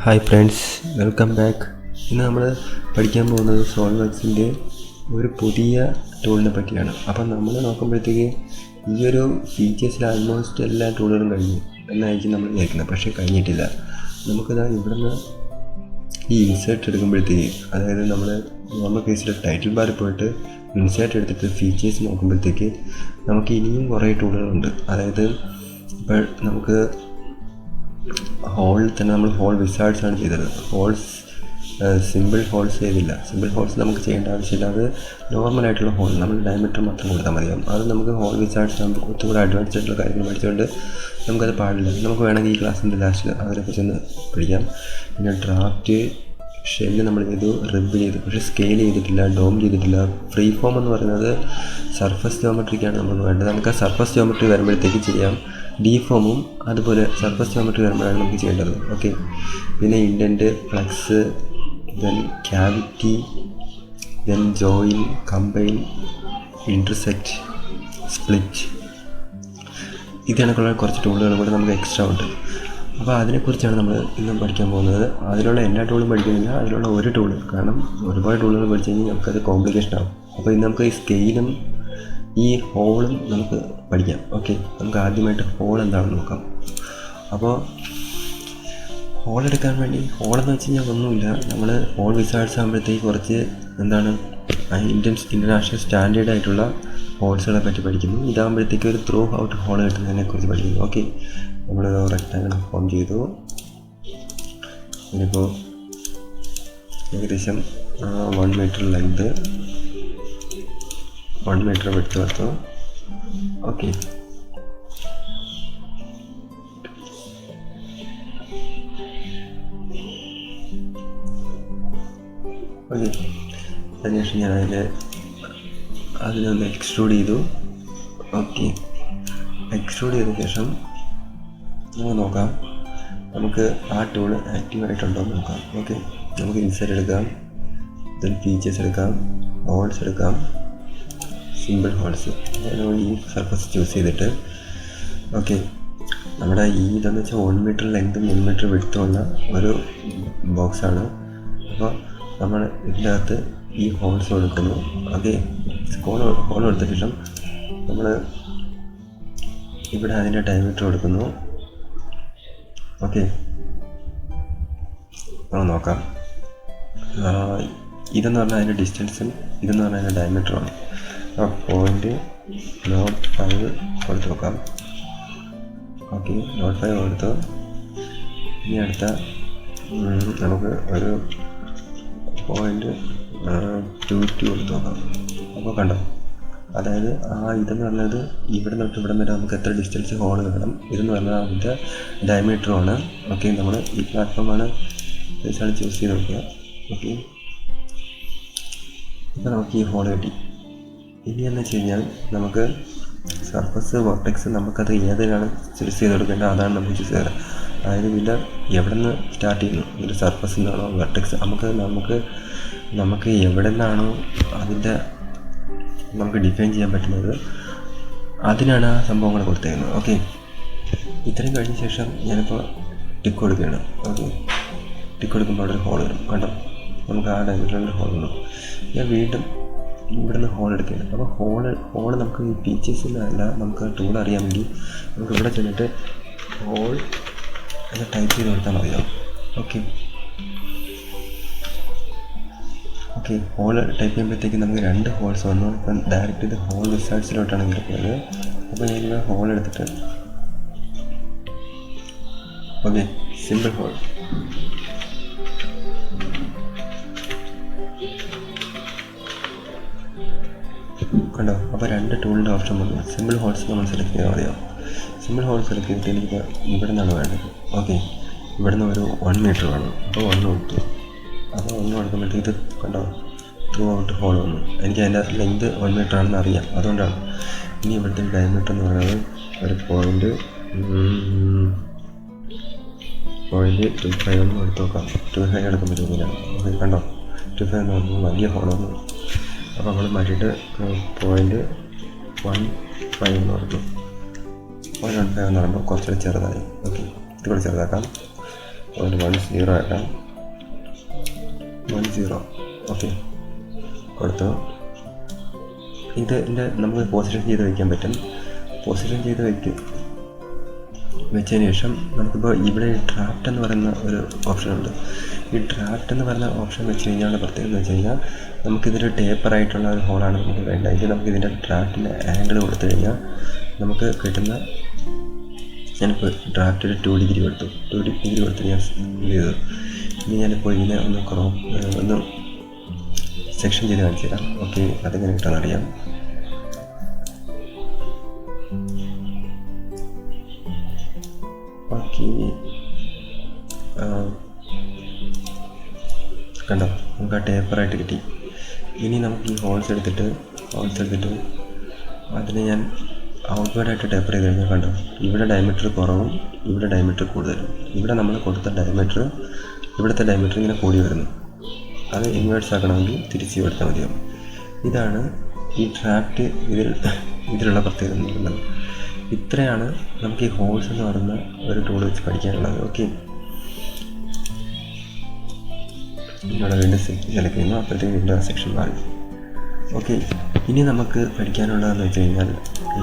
Hi friends, welcome back. ഇന്ന് നമ്മൾ പഠിക്കാൻ പോകുന്നത് സോളിഡ്വർക്സിൻ്റെ ഒരു പുതിയ ടൂളിനെ പറ്റിയാണ്. അപ്പം നമ്മൾ നോക്കുമ്പോഴത്തേക്ക് ഈ ഒരു ഫീച്ചേഴ്സിൽ ആൾമോസ്റ്റ് എല്ലാ ടൂളുകളും കഴിഞ്ഞു എന്നായിരിക്കും നമ്മൾ വിചാരിക്കുന്നത്. പക്ഷേ കഴിഞ്ഞിട്ടില്ല. നമുക്കിതാ ഇവിടുന്ന് ഈ ഇൻസേർട്ട് എടുക്കുമ്പോഴത്തേക്ക്, അതായത് നമ്മൾ നോർമൽ കേസിൽ ടൈറ്റിൽ ബാറിൽ പോയിട്ട് ഇൻസേർട്ട് എടുത്തിട്ട് ഫീച്ചേഴ്സ് നോക്കുമ്പോഴത്തേക്ക് നമുക്ക് ഇനിയും കുറേ ടൂളുകളുണ്ട്. അതായത് ഇപ്പോൾ നമുക്ക് ഹോളിൽ തന്നെ നമ്മൾ ഹോൾ വിസാർഡ്സാണ് ചെയ്തത്. ഹോൾസ് സിമ്പിൾ ഹോൾസ് ചെയ്തില്ല. സിമ്പിൾ ഹോൾസ് നമുക്ക് ചെയ്യേണ്ട ആവശ്യമില്ല. അത് നോർമലായിട്ടുള്ള ഹോൾ നമ്മൾ ഡയമീറ്റർ മാത്രം കൊടുത്താൽ മതിയാവും. അത് നമുക്ക് ഹോൾ വിസാർഡ്സ് ആകുമ്പോൾ കുറച്ചുകൂടെ അഡ്വാൻസ്ഡ് ആയിട്ടുള്ള കാര്യങ്ങൾ പഠിച്ചുകൊണ്ട് നമുക്കത് പാടില്ല. നമുക്ക് വേണമെങ്കിൽ ഈ ക്ലാസ്സിൻ്റെ ലാസ്റ്റിൽ അതിനെക്കുറിച്ചൊന്ന് പഠിക്കാം. പിന്നെ ഡ്രാഫ്റ്റ് ഷെല്ല് നമ്മൾ ചെയ്തു, റിബ് ചെയ്തു, പക്ഷേ സ്കെയിൽ ചെയ്തിട്ടില്ല, ഡോം ചെയ്തിട്ടില്ല. ഫ്രീ ഫോം എന്ന് പറയുന്നത് സർഫസ് ജോമെട്രിക്കാണ് നമുക്ക് വേണ്ടത്. നമുക്ക് ആ സർഫസ് ജോമെട്രി വരുമ്പോഴത്തേക്ക് ചെയ്യാം. ഡീഫോമും അതുപോലെ സർഫസ് ജോമെട്രി വരുമ്പോഴാണ് നമുക്ക് ചെയ്യേണ്ടത്. ഓക്കെ. പിന്നെ indent, flux, then cavity, then join, combine, intersect, split, ഇതിനൊക്കെയുള്ള കുറച്ച് ടൂളുകളും കൂടെ നമുക്ക് എക്സ്ട്രാ ഉണ്ട്. അപ്പോൾ അതിനെക്കുറിച്ചാണ് നമ്മൾ ഇന്നും പഠിക്കാൻ പോകുന്നത്. അതിലുള്ള എല്ലാ ടൂളും പഠിക്കുന്നില്ല, അതിലുള്ള ഒരു ടൂള്. കാരണം ഒരുപാട് ടൂളുകൾ പഠിച്ചു കഴിഞ്ഞാൽ നമുക്കത് കോംപ്ലിക്കേഷൻ ആകും. അപ്പോൾ ഇന്ന് നമുക്ക് ഈ സ്കെയിലും ഈ ഹോളും നമുക്ക് പഠിക്കാം. ഓക്കെ. നമുക്ക് ആദ്യമായിട്ട് ഹോൾ എന്താണെന്ന് നോക്കാം. അപ്പോൾ ഹോൾ എടുക്കാൻ വേണ്ടി, ഹോളെന്ന് വെച്ച് കഴിഞ്ഞാൽ ഒന്നുമില്ല, നമ്മൾ ഹോൾ വിസാർഡ്സ് ആകുമ്പോഴത്തേക്ക് കുറച്ച് ഇൻ്റർനാഷണൽ സ്റ്റാൻഡേർഡ് ആയിട്ടുള്ള ഹോൾസുകളെ പറ്റി പഠിക്കുന്നു. ഇതാകുമ്പോഴത്തേക്ക് ഒരു ത്രൂ ഔട്ട് ഹോൾ കിട്ടുന്നതിനെക്കുറിച്ച് പഠിക്കുന്നു. ഓക്കെ. നമ്മൾ റെക്ടാങ്കിൾ ഫോം ചെയ്തു. ഇതിപ്പോൾ ഏകദേശം 1 മീറ്റർ ലെങ്ത്, 1 മീറ്റർ വിഡ്ത്ത് എടുത്തു. ഓക്കെ. ഓക്കെ. അതിനുശേഷം ഞാൻ അതിനൊന്ന് എക്സ്ട്രൂഡ് ചെയ്തു. ഓക്കെ. എക്സ്ട്രൂഡ് ചെയ്ത ശേഷം നമുക്ക് നോക്കാം, നമുക്ക് ആ ടൂൾ ആക്റ്റീവായിട്ടുണ്ടോ എന്ന് നോക്കാം. ഓക്കെ. നമുക്ക് ഇൻസേർട്ട് എടുക്കാം, ദെൻ ഫീച്ചേഴ്സ് എടുക്കാം, ഹോൾസ് എടുക്കാം, സിമ്പിൾ ഹോൾസ്. ഈ സർഫസ് ചൂസ് ചെയ്തിട്ട് ഓക്കെ, നമ്മുടെ ഈ ഇതെന്ന് വെച്ചാൽ 1 മീറ്റർ ലെങ്തും 1 മീറ്റർ വിഡ്ത്തുമുള്ള ഒരു ബോക്സാണ്. അപ്പോൾ നമ്മൾ ഇതിൻ്റെ അകത്ത് ഈ ഹോൾസ് കൊടുക്കുന്നു. ഓക്കെ. ഹോൾ കൊടുത്ത ശേഷം നമ്മൾ ഇവിടെ അതിൻ്റെ ഡയമീറ്റർ കൊടുക്കുന്നു. ഓക്കെ. നമുക്ക് നോക്കാം. ഇതെന്ന് പറഞ്ഞാൽ അതിൻ്റെ ഡിസ്റ്റൻസും ഇതെന്ന് പറഞ്ഞാൽ അതിൻ്റെ ഡയമീറ്ററുമാണ്. 0.05 കൊടുത്ത് നോക്കാം. ഓക്കെ. 0.5 കൊടുത്തു. ഇനി അടുത്ത നമുക്ക് ഒരു 0.22 കൊടുത്ത് നോക്കാം. അപ്പോൾ കണ്ടോ, അതായത് ഇതെന്ന് പറഞ്ഞത് ഇവിടെ തൊട്ട് ഇവിടെ വരെ നമുക്ക് എത്ര ഡിസ്റ്റൻസ് ഹോൾ വേണം. ഇതെന്ന് പറഞ്ഞാൽ അതിൻ്റെ ഡയമീറ്ററുമാണ്. ഓക്കെ. നമ്മൾ ഈ പ്ലാറ്റ്ഫോമാണ് സൈസാണ് ചൂസ് ചെയ്ത് നോക്കുക. ഓക്കെ. ഇപ്പോൾ നമുക്ക് ഈ ഹോൾ കിട്ടി. ഇനി എന്ന് വെച്ച് കഴിഞ്ഞാൽ നമുക്ക് സർഫസ് വോർട്ടെക്സ് നമുക്കത് ഏതിനാണ് ചൂസ് ചെയ്ത് കൊടുക്കേണ്ടത് അതാണ് നമുക്ക് ചൂസ് ചെയ്തത്. അതായത് ഇതിൻ്റെ എവിടെ നിന്ന് സ്റ്റാർട്ട് ചെയ്യുന്നു, ഇതിൻ്റെ സർഫസിൽ നിന്നാണോ വെർട്ടെക്സ്, നമുക്ക് എവിടെ നിന്നാണോ അതിൻ്റെ നമുക്ക് ഡിഫൈൻ ചെയ്യാൻ പറ്റുന്നത് അതിനാണ് ആ സംഭവങ്ങൾ കൊടുത്തേക്കുന്നത്. ഓക്കെ. ഇത്രയും കഴിഞ്ഞ ശേഷം ഞാനിപ്പോൾ ടിക്ക് കൊടുക്കുകയാണ്. ഓക്കെ. ടിക്ക് കൊടുക്കുമ്പോൾ അവിടെ ഒരു ഹോൾ വരും. കണ്ടോ, നമുക്ക് ആ ഡയമീറ്ററിലൊരു ഹോൾ വന്നു. ഞാൻ വീണ്ടും ഇവിടെ നിന്ന് ഹോൾ എടുക്കുകയാണ്. അപ്പോൾ ഹോൾ നമുക്ക് ഈ ഫീച്ചേഴ്സിലല്ല, നമുക്ക് ടൂൾ അറിയാമെങ്കിൽ നമുക്ക് ഇവിടെ ചെന്നിട്ട് ഹോൾ എന്ന് ടൈപ്പ് ചെയ്ത് കൊടുത്താൽ മതിയാവും. ഓക്കെ. ഓക്കെ. ഹോൾ ടൈപ്പ് ചെയ്യുമ്പോഴത്തേക്ക് നമുക്ക് 2 ഹോൾസ് വന്നു. ഇപ്പം ഡയറക്റ്റ് ഇത് ഹോൾ വിസാർഡ്സിലോട്ടാണ് കിടക്കുന്നത്. അപ്പോൾ ഞാനിവിടെ ഹോൾ എടുത്തിട്ട് ഓക്കെ, സിമ്പിൾ ഹോൾ. കണ്ടോ, അപ്പോൾ 2 ടൂളിൻ്റെ ഓപ്ഷൻ വന്നു. സിമ്പിൾ ഹോൾസ് നമ്മൾ സെലക്ട് ചെയ്താൽ മതിയാവും. സിമ്പിൾ ഹോൾ സെലക്ട് ചെയ്തിട്ട് എനിക്ക് ഇവിടെ നിന്നാണ് വേണ്ടത്. ഓക്കെ. ഇവിടെ നിന്ന് ഒരു 1 മീറ്റർ വേണം. അപ്പോൾ 1 കൊടുത്തു. അപ്പോൾ 1 കൊടുക്കുമ്പോഴത്തേക്ക് ഇത് കണ്ടോ, ത്രൂ ഔട്ട് ഹോൾ വന്നു. എനിക്ക് അതിൻ്റെ ലെങ്ത് 1 മീറ്റർ ആണെന്ന് അറിയാം, അതുകൊണ്ടാണ്. ഇനി ഇവിടുത്തെ ഡയമീറ്റർ എന്ന് പറയുന്നത് ഒരു 0.25 ഒന്ന് എടുത്ത് നോക്കാം. 25 എടുക്കുമ്പോഴത്തേക്കിനാണ്. ഓക്കെ. കണ്ടോ, 25 എന്ന് പറയുമ്പോൾ വലിയ ഹോൾ വന്നു. അപ്പോൾ നമ്മൾ മാറ്റിയിട്ട് 0.15 എന്ന് പറഞ്ഞു. 0.15 എന്ന് പറയുമ്പോൾ കുറച്ചുകൂടി ചെറുതായി. ഓക്കെ. ഇതുകൂടെ ചെറുതാക്കാം. 0.10 ആക്കാം. 10. ഓക്കെ, കൊടുത്തു. ഇതിൻ്റെ നമുക്ക് പൊസിഷൻ ചെയ്ത് വയ്ക്കാൻ പറ്റും. പൊസിഷൻ ചെയ്ത് വെച്ചതിന് ശേഷം നമുക്കിപ്പോൾ ഇവിടെ ഡ്രാഫ്റ്റ് എന്ന് പറയുന്ന ഒരു ഓപ്ഷനുണ്ട്. ഈ ഡ്രാഫ്റ്റ് എന്ന് പറയുന്ന ഓപ്ഷൻ വെച്ച് കഴിഞ്ഞാൽ പ്രത്യേകത എന്ന് വെച്ച് കഴിഞ്ഞാൽ നമുക്കിതൊരു ടേപ്പറായിട്ടുള്ള ഒരു ഹോളാണ് നമുക്ക് വേണ്ടത്. ഇത് നമുക്കിതിൻ്റെ ഡ്രാഫ്റ്റിൻ്റെ ആംഗിൾ കൊടുത്തു കഴിഞ്ഞാൽ നമുക്ക് കിട്ടുന്ന, ഞാനിപ്പോൾ ഡ്രാഫ്റ്റ് ഒരു 2 ഡിഗ്രി കൊടുത്തു. 2 ഡിഗ്രി കൊടുത്ത് ഞാൻ ഇത് ചെയ്തു. ഇനി ഞാനിപ്പോൾ ഇതിനെ ഒന്ന് സെക്ഷൻ ചെയ്ത് കാണിച്ചു തരാം. ഓക്കെ, അതെങ്ങനെ കിട്ടാമെന്നറിയാം. ഓക്കെ, കണ്ടോ, നമുക്ക് ആ ടേപ്പറായിട്ട് കിട്ടി. ഇനി നമുക്ക് ഈ ഹോൾസ് എടുത്തിട്ട് അതിനെ ഞാൻ ഔട്ട്വേർഡായിട്ട് ടേപ്പർ ചെയ്ത് കഴിഞ്ഞാൽ കണ്ടോ, ഇവിടെ ഡയമീറ്റർ കുറവും ഇവിടെ ഡയമീറ്റർ കൂടുതലും. ഇവിടെ നമ്മൾ കൊടുത്ത ഡയമീറ്റർ, ഇവിടുത്തെ ഡയമീറ്റർ ഇങ്ങനെ കൂടി വരുന്നു. അത് ഇൻവേർട്സ് ആക്കണമെങ്കിൽ തിരിച്ച് കൊടുത്താൽ മതിയാവും. ഇതാണ് ഈ ഡ്രാഫ്റ്റ് ഇതിലുള്ള പ്രത്യേകത എന്ന് പറയുന്നത്. ഇത്രയാണ് നമുക്ക് ഈ ഹോൾസ് എന്ന് പറയുന്ന ഒരു ടൂൾ വെച്ച് പഠിക്കാനുള്ളത്. ഓക്കെ, ഇവിടെ വീണ്ടും സെലക്ട് ചെയ്യുന്നു. അപ്പോഴത്തേക്ക് വീണ്ടും സെക്ഷൻ മാറി. ഓക്കെ, ഇനി നമുക്ക് പഠിക്കാനുള്ളതെന്ന് വെച്ച് കഴിഞ്ഞാൽ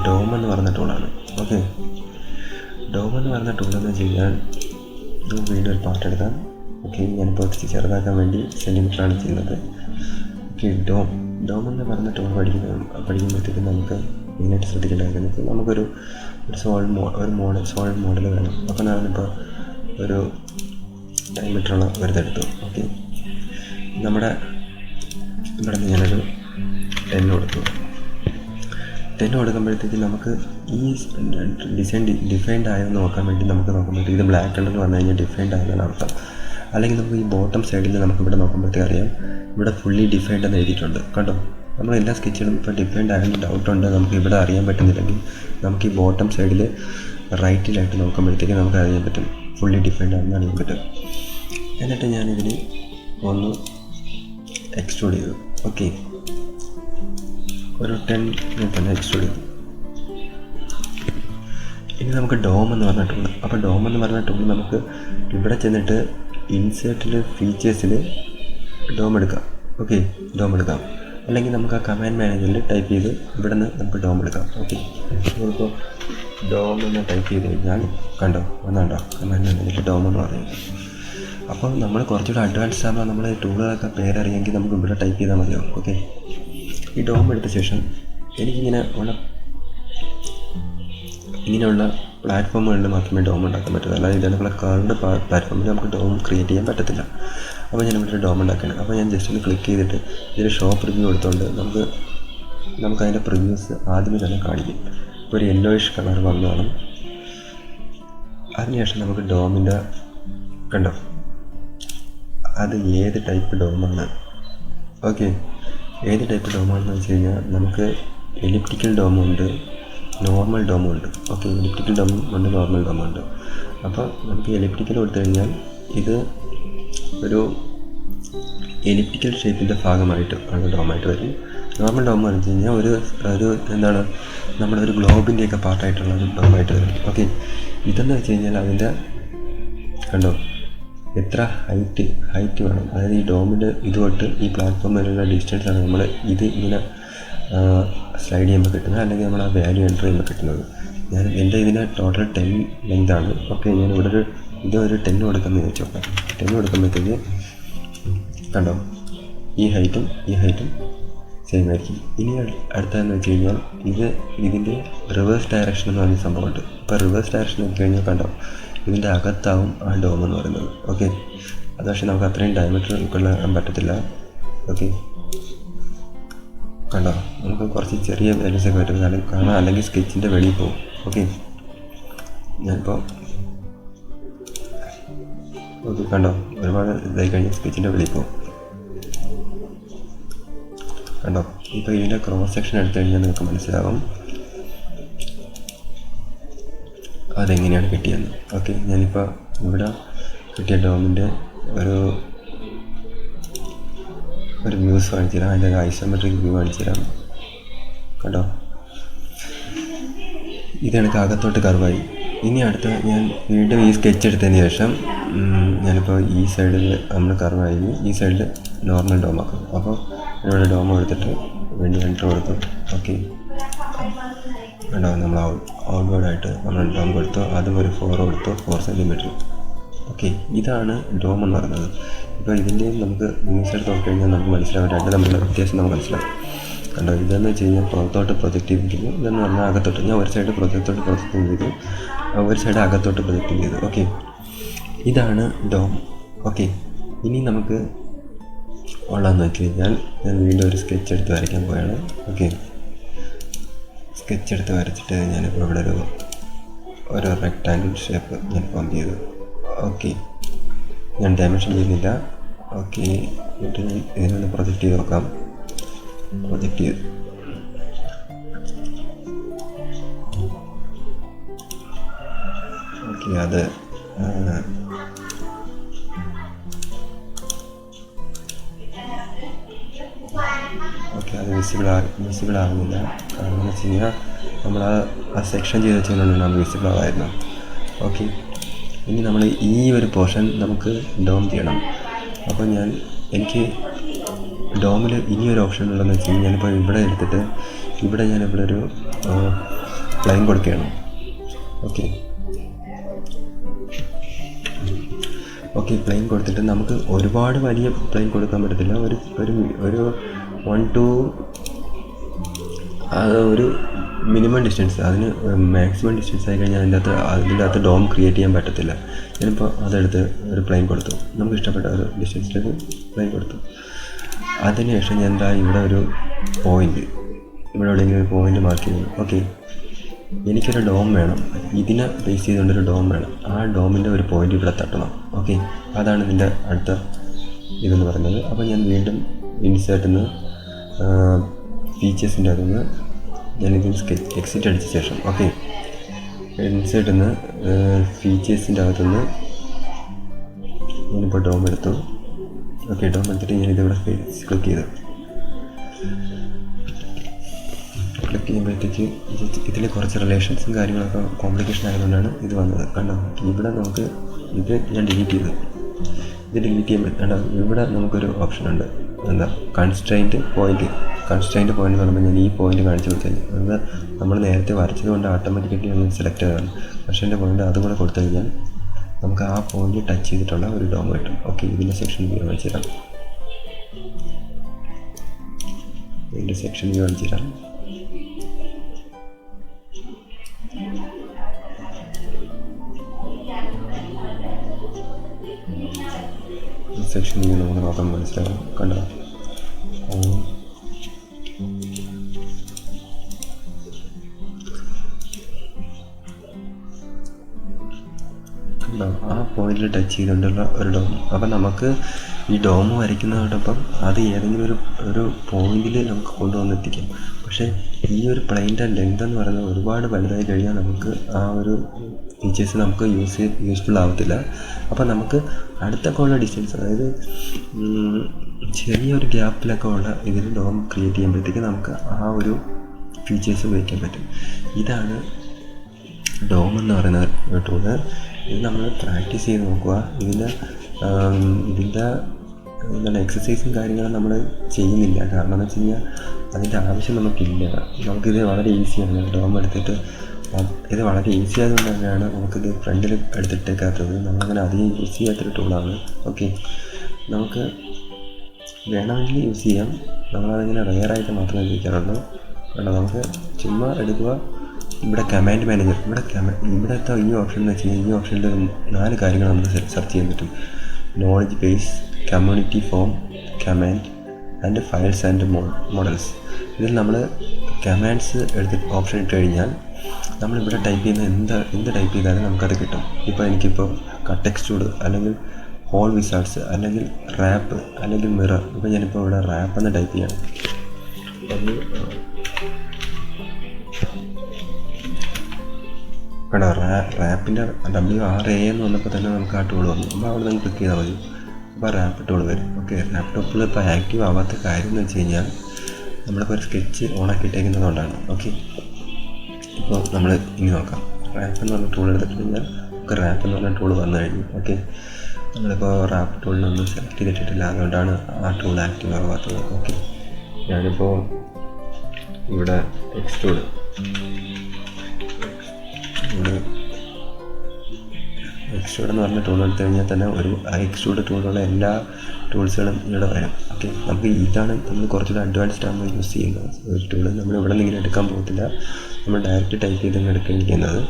ഡോം എന്ന് പറയുന്ന ടൂളാണ്. ഓക്കെ, ഡോം എന്ന് പറയുന്ന ടൂളെന്ന് വെച്ച് കഴിഞ്ഞാൽ നമുക്ക് വീണ്ടും ഒരു പാർട്ട് എടുക്കാം. ഓക്കെ, ഞാനിപ്പോൾ ചെറുതാക്കാൻ വേണ്ടി സെൻറ്റിമീറ്ററാണ് ചെയ്യുന്നത്. ഓക്കെ, ഡോം എന്ന് പറയുന്ന ടൂൾ പഠിക്കുമ്പോഴത്തേക്കും നമുക്ക് മെയിനായിട്ട് ശ്രദ്ധിക്കേണ്ട കാര്യം വെച്ചാൽ നമുക്കൊരു സോളിഡ് മോഡൽ വേണം. അപ്പോൾ ഞാനിപ്പോൾ ഒരു ഡയമീറ്ററുള്ള ഒരിതെടുത്തു. ഓക്കെ, നമ്മുടെ ഇവിടെ നിന്ന് ഞാനൊരു 10 കൊടുത്തു. 10 കൊടുക്കുമ്പോഴത്തേക്ക് നമുക്ക് ഈ ഡിസൈൻ ഡിഫൈൻഡ് ആയെന്ന് നോക്കാൻ വേണ്ടി നമുക്ക് നോക്കുമ്പോഴത്തേക്ക് ഇത് ബ്ലാക്ക് കളറിൽ വന്നു കഴിഞ്ഞാൽ ഡിഫൈൻഡ് ആയെന്നാണ് അർത്ഥം. അല്ലെങ്കിൽ നമുക്ക് ഈ ബോട്ടം സൈഡിൽ നമുക്ക് ഇവിടെ നോക്കുമ്പോഴത്തേക്ക് അറിയാം, ഇവിടെ ഫുള്ളി ഡിഫൈൻഡ് എന്ന് എഴുതിയിട്ടുണ്ട്. കണ്ടോ, നമ്മൾ എല്ലാ സ്കെച്ചുകളും ഇപ്പോൾ ഡിഫൈൻഡ് ആയെന്ന് ഡൗട്ടുണ്ട് നമുക്ക് ഇവിടെ അറിയാൻ പറ്റുന്നില്ലെങ്കിൽ നമുക്ക് ഈ ബോട്ടം സൈഡിൽ റൈറ്റിലായിട്ട് നോക്കുമ്പോഴത്തേക്ക് നമുക്ക് അറിയാൻ പറ്റും ഫുള്ളി ഡിഫൈൻഡ് ആണെന്ന് അറിയാൻ പറ്റും. എന്നിട്ട് ഞാനിതിന് ഒന്ന് എക്സ്ട്രൂഡ് ചെയ്തു. ഓക്കെ, ഒരു 10 തന്നെ എക്സ്ട്രൂഡ് ചെയ്തു. ഇനി നമുക്ക് ഡോം എന്ന് പറഞ്ഞ ടൂൾ. അപ്പോൾ ഡോം എന്ന് പറഞ്ഞ ടൂൾ നമുക്ക് ഇവിടെ ചെന്നിട്ട് ഇൻസേർട്ടിൽ ഫീച്ചേഴ്സിൽ ഡോം എടുക്കാം. ഓക്കെ, ഡോം എടുക്കാം. അല്ലെങ്കിൽ നമുക്ക് ആ കമാൻഡ് മാനേജറിൽ ടൈപ്പ് ചെയ്ത് ഇവിടെ നിന്ന് നമുക്ക് ഡോം എടുക്കാം. ഓക്കെ, നമ്മളിപ്പോൾ ഡോം എന്ന് ടൈപ്പ് ചെയ്ത് കഴിഞ്ഞാൽ കണ്ടോ, വന്നുണ്ടോ കമാൻഡ് മാനേജറിൽ ഡോം എന്ന് പറയുന്നത്. അപ്പോൾ നമ്മൾ കുറച്ചുകൂടെ അഡ്വാൻസ് ആകുമ്പോൾ നമ്മൾ ടൂളുകളൊക്കെ പേരറിയെങ്കിൽ നമുക്ക് ഇവിടെ ടൈപ്പ് ചെയ്താൽ മതിയാവും. ഓക്കെ, ഈ ഡോം എടുത്ത ശേഷം ഇങ്ങനെയുള്ള പ്ലാറ്റ്ഫോമുകളിൽ മാത്രമേ ഡോം ഉണ്ടാക്കാൻ പറ്റുള്ളൂ. അല്ലാതെ ഇതേപോലെ കർവ്ഡ് പ്ലാറ്റ്ഫോമിൽ നമുക്ക് ഡോം ക്രിയേറ്റ് ചെയ്യാൻ പറ്റത്തില്ല. അപ്പോൾ ഞാൻ ഇവിടെ ഡോം ഉണ്ടാക്കുകയാണ്. അപ്പോൾ ഞാൻ ജസ്റ്റ് ഒന്ന് ക്ലിക്ക് ചെയ്തിട്ട് ഇതിൽ ഷോ പ്രിവ്യൂ കൊടുത്തുകൊണ്ട് നമുക്കതിൻ്റെ പ്രിവ്യൂസ് ആദ്യമേ തന്നെ കാണിക്കും. ഇപ്പോൾ ഒരു യെല്ലോയിഷ് കളർ വന്നതാണ്. അതിനുശേഷം നമുക്ക് ഡോമിൻ്റെ കണ്ടോ, അത് ഏത് ടൈപ്പ് ഡോമാണ്. ഓക്കെ, ഏത് ടൈപ്പ് ഡോമാണെന്ന് വെച്ച് കഴിഞ്ഞാൽ നമുക്ക് എലിപ്റ്റിക്കൽ ഡോമുണ്ട്, നോർമൽ ഡോമുണ്ട്. ഓക്കെ, എലിപ്റ്റിക്കൽ ഡോമുണ്ട്, നോർമൽ ഡോമുണ്ട്. അപ്പോൾ നമുക്ക് എലിപ്റ്റിക്കൽ കൊടുത്തു കഴിഞ്ഞാൽ ഇത് ഒരു എലിപ്റ്റിക്കൽ ഷേപ്പിൻ്റെ ഭാഗമായിട്ട് ഉള്ള ഡോമായിട്ട് വരും. നോർമൽ ഡോം എന്ന് വെച്ച് കഴിഞ്ഞാൽ ഒരു എന്താണ് നമ്മുടെ ഒരു ഗ്ലോബിൻ്റെയൊക്കെ പാർട്ടായിട്ടുള്ള ഒരു ഡോമായിട്ട് വരും. ഓക്കെ, ഇതെന്ന് വെച്ച് കഴിഞ്ഞാൽ അതിൻ്റെ കണ്ടോ എത്ര ഹൈറ്റ് വേണം. അതായത് ഈ ഡോമിൻ്റെ ഇതുതൊട്ട് ഈ പ്ലാറ്റ്ഫോം വരെയുള്ള ഡിസ്റ്റൻസാണ് നമ്മൾ ഇത് ഇങ്ങനെ സ്ലൈഡ് ചെയ്യുമ്പോൾ കിട്ടുന്നത്, അല്ലെങ്കിൽ നമ്മൾ ആ വാല്യൂ എൻ്റർ ചെയ്യുമ്പോൾ കിട്ടുന്നത്. എൻ്റെ ഇതിന് ടോട്ടൽ 10 ലെങ്താണ്. ഓക്കെ, ഞാൻ ഇവിടെ ഒരു 10 കൊടുക്കുന്നത് വെച്ച് നോക്കാം. 10 കൊടുക്കുമ്പോഴത്തേക്ക് കണ്ടോ, ഈ ഹൈറ്റും സെയിം ആയിരിക്കും. ഇനി അടുത്തതെന്ന് വെച്ച് കഴിഞ്ഞാൽ ഇതിൻ്റെ റിവേഴ്സ് ഡയറക്ഷൻ എന്ന് പറഞ്ഞ സംഭവമുണ്ട്. ഇപ്പോൾ റിവേഴ്സ് ഡയറക്ഷൻ നോക്കി കഴിഞ്ഞാൽ കണ്ടോ, ഇതിൻ്റെ അകത്താവും ആ ഡോം എന്ന് പറയുന്നത്. ഓക്കെ, അത് പക്ഷേ നമുക്ക് അത്രയും ഡയമീറ്റർ ഉൾക്കൊള്ളാൻ പറ്റത്തില്ല. ഓക്കെ, കണ്ടോ, നമുക്ക് കുറച്ച് ചെറിയ വാല്യൂസൊക്കെ വരും കാണാം, അല്ലെങ്കിൽ സ്കെച്ചിൻ്റെ വെളിയിൽ പോകും. ഓക്കെ, ഞാനിപ്പോൾ ഓക്കെ കണ്ടോ, ഒരുപാട് ഇതായി കഴിഞ്ഞാൽ സ്കെച്ചിൻ്റെ വെളിയിൽ പോകും. കണ്ടോ, ഇപ്പോൾ ഇതിൻ്റെ ക്രോസ് സെക്ഷൻ എടുത്തു കഴിഞ്ഞാൽ നിങ്ങൾക്ക് മനസ്സിലാവും അതെങ്ങനെയാണ് കിട്ടിയെന്ന്. ഓക്കെ, ഞാനിപ്പോൾ ഇവിടെ കിട്ടിയ ഡോമിൻ്റെ ഒരു വ്യൂസ് കാണിച്ചു തരാം. അതിൻ്റെ ഒരു ഐസോമെട്രിക് വ്യൂ കാണിച്ചു തരാം. കണ്ടോ, ഇതെനിക്ക് അകത്തോട്ട് കർവായി. ഇനി അടുത്ത ഞാൻ വീണ്ടും ഈ സ്കെച്ച് എടുത്തതിന് ശേഷം ഞാനിപ്പോൾ ഈ സൈഡിൽ നമ്മൾ കർവ് കഴിഞ്ഞ് ഈ സൈഡിൽ നോർമൽ ഡോം ആക്കും. അപ്പോൾ ഇവിടെ ഡോം എടുത്തിട്ട് വീണ്ടും എൻ്റർ കൊടുത്തു. ഓക്കെ, ഉണ്ടാവും നമ്മൾ ഔട്ട്വേർഡായിട്ട് നമ്മൾ ഡോം കൊടുത്തു. അതും ഒരു 4 കൊടുത്തു, 4 സെൻറ്റിമീറ്റർ. ഓക്കെ, ഇതാണ് ഡോം എന്ന് പറയുന്നത്. ഇപ്പോൾ ഇതിൻ്റെയും നമുക്ക് ന്യൂസ് എടുത്ത് നോക്കിക്കഴിഞ്ഞാൽ നമുക്ക് മനസ്സിലാവും, രണ്ട് തമ്മിലുള്ള വ്യത്യാസം നമുക്ക് മനസ്സിലാവും. കണ്ടോ, ഇതെന്ന് വെച്ച് കഴിഞ്ഞാൽ പുറത്തോട്ട് പ്രൊജക്റ്റ് ചെയ്തിരിക്കുന്നു, ഇതെന്ന് പറഞ്ഞാൽ അകത്തോട്ട്. ഞാൻ ഒരു സൈഡ് പുറത്തോട്ട് പ്രൊജക്റ്റ് ചെയ്തു, ഒരു സൈഡ് അകത്തോട്ട് പ്രൊജക്റ്റ് ചെയ്തു. ഓക്കെ, ഇതാണ് ഡോം. ഓക്കെ, ഇനി നമുക്ക് ഉള്ളതെന്ന് വെച്ച് കഴിഞ്ഞാൽ ഞാൻ വീണ്ടും ഒരു സ്കെച്ച് എടുത്ത് വരയ്ക്കാൻ പോയാണ്. ഓക്കെ, സ്കെച്ച് എടുത്ത് വരച്ചിട്ട് ഞാനിപ്പോൾ ഇവിടെ ഒരു റെക്ടാങ്കിൾ ഷേപ്പ് ഞാൻ ഫോം ചെയ്തു. ഓക്കെ, ഞാൻ ഡയമെൻഷൻ ചെയ്യുന്നില്ല. ഓക്കെ, എന്നിട്ട് ഞാൻ ഇതിനൊന്ന് പ്രൊജക്റ്റ് ചെയ്ത് നോക്കാം. പ്രൊജക്റ്റ് ചെയ്ത് ഓക്കെ, അത് ഓക്കെ, അത് വിസിബിൾ ആകുന്നില്ല. കാരണം എന്ന് വെച്ച് കഴിഞ്ഞാൽ നമ്മൾ ആ സെക്ഷൻ ചെയ്ത് വെച്ചുകൊണ്ടാണ് നമുക്ക് വിസിബിൾ ആവായിരുന്നു. ഓക്കെ, ഇനി നമ്മൾ ഈ ഒരു പോർഷൻ നമുക്ക് ഡോം ചെയ്യണം. അപ്പോൾ എനിക്ക് ഡോമിൽ ഇനിയൊരു ഓപ്ഷൻ ഉള്ളതെന്ന് വെച്ച് കഴിഞ്ഞാൽ ഞാനിപ്പോൾ ഇവിടെ എടുത്തിട്ട് ഞാനിവിടെ ഒരു പ്ലെയിൻ കൊടുക്കുകയാണ്. ഓക്കെ, പ്ലെയിൻ കൊടുത്തിട്ട് നമുക്ക് ഒരുപാട് വലിയ പ്ലെയിൻ കൊടുക്കാൻ പറ്റത്തില്ല. ഒരു 1 to ഒരു മിനിമം ഡിസ്റ്റൻസ്, അതിന് മാക്സിമം ഡിസ്റ്റൻസ് ആയി കഴിഞ്ഞാൽ അതിൻ്റെ അകത്ത് ഡോം ക്രിയേറ്റ് ചെയ്യാൻ പറ്റത്തില്ല. ഞാനിപ്പോൾ അതെടുത്ത് ഒരു പ്ലെയിൻ കൊടുത്തു, നമുക്ക് ഇഷ്ടപ്പെട്ട ഒരു ഡിസ്റ്റൻസിലേക്ക് പ്ലെയിൻ കൊടുത്തു. അതിനുശേഷം ഞാൻ ഇവിടെ ഒരു പോയിൻ്റ്, ഇവിടെ എവിടെയെങ്കിലും ഒരു പോയിൻ്റ് മാർക്ക് ചെയ്യുന്നു. ഓക്കെ, എനിക്കൊരു ഡോം വേണം, ഇതിനെ ബേസ് ചെയ്തുകൊണ്ടൊരു ഡോം വേണം. ആ ഡോമിൻ്റെ ഒരു പോയിൻ്റ് ഇവിടെ തട്ടണം. ഓക്കെ, അതാണ് ഇതിൻ്റെ അടുത്ത ഇതെന്ന് പറയുന്നത്. അപ്പോൾ ഞാൻ വീണ്ടും ഇൻസേർട്ടിൽ ഫീച്ചേഴ്സിൻ്റെ അകത്തുനിന്ന് ഞാനിതിൽ എക്സിറ്റ് അടിച്ച ശേഷം, ഓക്കെ, ഇൻസേർട്ടിൽ ഫീച്ചേഴ്സിൻ്റെ അകത്തുനിന്ന് ഞാനിപ്പോൾ ഡോം എടുത്തു. ഓക്കെ, ഡോം എടുത്തിട്ട് ഞാനിതിവിടെ ക്ലിക്ക് ചെയ്തു. ക്ലിക്ക് ചെയ്യുമ്പോഴത്തേക്ക് ഇതിൽ കുറച്ച് റിലേഷൻസും കാര്യങ്ങളൊക്കെ കോംപ്ലിക്കേഷൻ ആയതുകൊണ്ടാണ് ഇത് വന്നത്. കണ്ടോ, ഇവിടെ നമുക്ക് ഞാൻ ഡിലീറ്റ് ചെയ്തു. ഇത് ഡിലീറ്റ് ചെയ്യുമ്പോൾ കണ്ടോ, ഇവിടെ നമുക്കൊരു ഓപ്ഷൻ ഉണ്ട്, എന്താ കൺസ്ട്രെയിൻറ്റ് പോയിൻ്റ് എന്ന് പറയുമ്പോൾ ഞാൻ ഈ പോയിൻ്റ് കാണിച്ചു കൊടുത്തു. അത് നമ്മൾ നേരത്തെ വരച്ചത് കൊണ്ട് ഓട്ടോമാറ്റിക്കലി നമ്മൾ സെലക്ട് ചെയ്തതാണ്. പക്ഷേ എൻ്റെ പോയിൻ്റ് അതുകൂടെ കൊടുത്തു കഴിഞ്ഞാൽ നമുക്ക് ആ പോയിൻ്റ് ടച്ച് ചെയ്തിട്ടുള്ള ഒരു ഡോം കിട്ടും. ഓക്കെ, ഇതിൻ്റെ സെക്ഷൻ വ്യൂ കാണിച്ചു തരാം. സെക്ഷൻ വ്യൂ നമുക്ക് നോക്കാൻ മനസ്സിലാവും. കണ്ടോ, ആ പോയിന്റിൽ ടച്ച് ചെയ്തുകൊണ്ടുള്ള ഒരു ഡോം. അപ്പം നമുക്ക് ഈ ഡോം വരയ്ക്കുന്നതോടൊപ്പം അത് ഏതെങ്കിലും ഒരു പോയിന്റിൽ നമുക്ക് കൊണ്ടുവന്നെത്തിക്കാം. പക്ഷേ ഈ ഒരു പ്ലെയിൻ്റെ ലെങ്ത് എന്ന് പറയുന്നത് ഒരുപാട് വലുതായി കഴിഞ്ഞാൽ നമുക്ക് ആ ഒരു ഫീച്ചേഴ്സ് നമുക്ക് യൂസ്ഫുൾ ആവത്തില്ല. അപ്പം നമുക്ക് അടുത്തൊക്കെ ഉള്ള ഡിസ്റ്റൻസ്, അതായത് ചെറിയൊരു ഗ്യാപ്പിലൊക്കെ ഉള്ള ഇതിൽ ഡോം ക്രിയേറ്റ് ചെയ്യുമ്പോഴത്തേക്ക് നമുക്ക് ആ ഒരു ഫീച്ചേഴ്സ് ഉപയോഗിക്കാൻ പറ്റും. ഇതാണ് ഡോം എന്ന് പറയുന്ന ടൂള്. ഇത് നമ്മൾ പ്രാക്ടീസ് ചെയ്ത് നോക്കുക. ഇതിൻ്റെ എന്താണ് എക്സസൈസും കാര്യങ്ങളും നമ്മൾ ചെയ്യുന്നില്ല. കാരണം എന്ന് വെച്ച് കഴിഞ്ഞാൽ അതിൻ്റെ ആവശ്യം നമുക്കില്ല. നമുക്കിത് വളരെ ഈസിയാണ്. ഡോം എടുത്തിട്ട് ഇത് വളരെ ഈസി ആയതുകൊണ്ട് തന്നെയാണ് നമുക്കിത് ഫ്രണ്ടിൽ എടുത്തിട്ടേക്കാത്തത്. നമ്മളങ്ങനെ അധികം യൂസ് ചെയ്യാത്തൊരു ടൂളാണ്. ഓക്കെ, നമുക്ക് വേണമെങ്കിൽ യൂസ് ചെയ്യാം. നമ്മളതിങ്ങനെ റെയറായിട്ട് മാത്രമേ ഉപയോഗിക്കാറുള്ളൂ. കാരണം നമുക്ക് ചുമ്മാ എടുക്കുക. ഇവിടെ കമാൻഡ് മാനേജർ, ഇവിടുത്തെ ഈ ഓപ്ഷൻ എന്ന് വെച്ച് കഴിഞ്ഞാൽ ഈ ഓപ്ഷനിൽ 4 കാര്യങ്ങൾ നമുക്ക് സെർച്ച് ചെയ്യാൻ പറ്റും. Knowledge base, community form, command and files and models. ഇതിൽ നമ്മൾ കമാൻഡ്സ് എടുത്തിട്ട് ഓപ്ഷൻ ഇട്ട് കഴിഞ്ഞാൽ നമ്മളിവിടെ ടൈപ്പ് ചെയ്യുന്ന എന്ത് ടൈപ്പ് ചെയ്താലും നമുക്കത് കിട്ടും. ഇപ്പോൾ എനിക്കിപ്പോൾ കട്ട് എക്സ്ട്രൂഡ്, അല്ലെങ്കിൽ ഹോൾ വിസാർഡ്സ്, അല്ലെങ്കിൽ റാപ്പ്, അല്ലെങ്കിൽ മിറർ. ഇപ്പോൾ ഞാനിപ്പോൾ ഇവിടെ റാപ്പ് എന്ന് ടൈപ്പ് ചെയ്യണം. കേട്ടോ, റാപ്പിൻ്റെ WRA എന്ന് വന്നപ്പോൾ തന്നെ നമുക്ക് ആ ടൂൾ വന്നു. അപ്പോൾ അവിടെ നിന്ന് ക്ലിക്ക് ചെയ്താൽ മതി. അപ്പോൾ റാപ്പ് ടൂൾ വരും. ഓക്കെ, റാപ്പ് ടൂൾ ഇപ്പോൾ ആക്റ്റീവ് ആവാത്ത കാര്യം എന്ന് വെച്ച് കഴിഞ്ഞാൽ നമ്മളിപ്പോൾ ഒരു സ്കെച്ച് ഓണാക്കിയിട്ടേക്കുന്നതുകൊണ്ടാണ്. ഓക്കെ, ഇപ്പോൾ നമ്മൾ ഇനി നോക്കാം. റാപ്പ് എന്ന് പറഞ്ഞ ടൂൾ എടുത്തിട്ട് കഴിഞ്ഞാൽ നമുക്ക് റാപ്പ് എന്ന് പറഞ്ഞ ടൂൾ വന്നു കഴിഞ്ഞു. ഓക്കെ, നമ്മളിപ്പോൾ റാപ്പ് ടൂളിനൊന്നും സെലക്ട് ചെയ്തിട്ടില്ല, അതുകൊണ്ടാണ് ആ ടൂൾ ആക്റ്റീവ് ആവാത്തത്. ഓക്കെ, ഞാനിപ്പോൾ ഇവിടെ എക്സ്ട്രൂഡ് എന്ന് പറഞ്ഞ ടൂൾ എടുത്തു കഴിഞ്ഞാൽ തന്നെ ആ എക്സ്ട്രൂഡ് ടൂളുള്ള എല്ലാ ടൂൾസുകളും ഇവിടെ വരും. ഓക്കെ, നമുക്ക് ഇതാണ് നമ്മൾ കുറച്ചുകൂടെ അഡ്വാൻസ്ഡ് ആണ് യൂസ് ചെയ്യുന്നത്. ഒരു ടൂൾ നമ്മൾ ഇവിടെ നിന്ന് ഇങ്ങനെ എടുക്കാൻ പോകത്തില്ല, നമ്മൾ ഡയറക്റ്റ് ടൈപ്പ് ചെയ്ത് എടുക്കുകയാണ് ചെയ്യുന്നത്.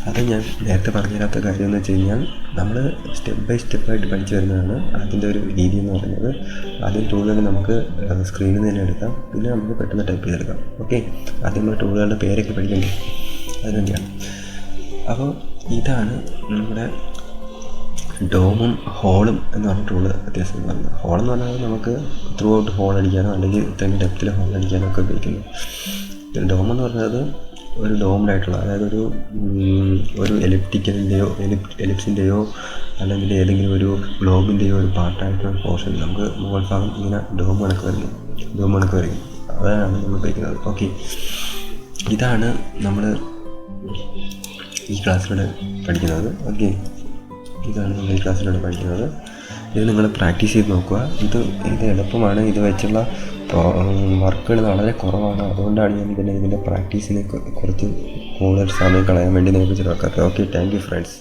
അത് ഞാൻ നേരത്തെ പറഞ്ഞു തരാത്ത കാര്യം എന്ന് വെച്ച് കഴിഞ്ഞാൽ നമ്മൾ സ്റ്റെപ്പ് ബൈ സ്റ്റെപ്പായിട്ട് പഠിച്ചു വരുന്നതാണ് അതിൻ്റെ ഒരു രീതി എന്ന് പറയുന്നത്. ആദ്യം ടൂളുകൾ നമുക്ക് സ്ക്രീനിൽ നിന്ന് തന്നെ എടുക്കാം, പിന്നെ നമുക്ക് പെട്ടെന്ന് ടൈപ്പ് ചെയ്തെടുക്കാം. ഓക്കെ, ആദ്യം നമ്മൾ ടൂളുകളുടെ പേരൊക്കെ പഠിക്കണ്ടേ, അതുതന്നെയാണ്. അപ്പോൾ ഇതാണ് നമ്മുടെ ഡോമും ഹോളും എന്ന് പറഞ്ഞ ടൂള് വ്യത്യാസം പറഞ്ഞത്. ഹോളെന്ന് പറഞ്ഞാൽ നമുക്ക് ത്രൂ ഔട്ട് ഹോൾ അടിക്കാനോ അല്ലെങ്കിൽ ഇത്രയും ഡെപ്തിൽ ഹോൾ അടിക്കാനോ ഒക്കെ ഉപയോഗിക്കുന്നു. ഡോമെന്ന് പറഞ്ഞത് ഒരു ഡോംഡായിട്ടുള്ള, അതായത് ഒരു എലിപ്റ്റിക്കലിൻ്റെയോ എലിപ്സിൻ്റെയോ അല്ലെങ്കിൽ ഏതെങ്കിലും ഒരു ഗ്ലോബിൻ്റെയോ ഒരു പാർട്ടായിട്ടുള്ള പോർഷൻ നമുക്ക് മുകൾ ഭാഗം ഇങ്ങനെ ഡോം കണക്ക് വരും. അതാണ് നമ്മൾ ഉപയോഗിക്കുന്നത്. ഓക്കെ, ഇതാണ് നമ്മൾ ഈ ക്ലാസ്സിലൂടെ പഠിക്കുന്നത്. ഓക്കെ, ഇതാണ് നമ്മൾ ഈ ക്ലാസ്സിലൂടെ പഠിക്കുന്നത്. ഇത് നിങ്ങൾ പ്രാക്ടീസ് ചെയ്ത് നോക്കുക. ഇത് എളുപ്പമാണ്. ഇത് വെച്ചുള്ള വർക്കുകൾ വളരെ കുറവാണ്. അതുകൊണ്ടാണ് ഞാൻ ഇതിൻ്റെ പ്രാക്ടീസിനെ കുറച്ച് കൂടുതൽ സമയം കളയാൻ വേണ്ടി നേരിട്ട് വെക്കാത്തത്. Okay, thank you friends.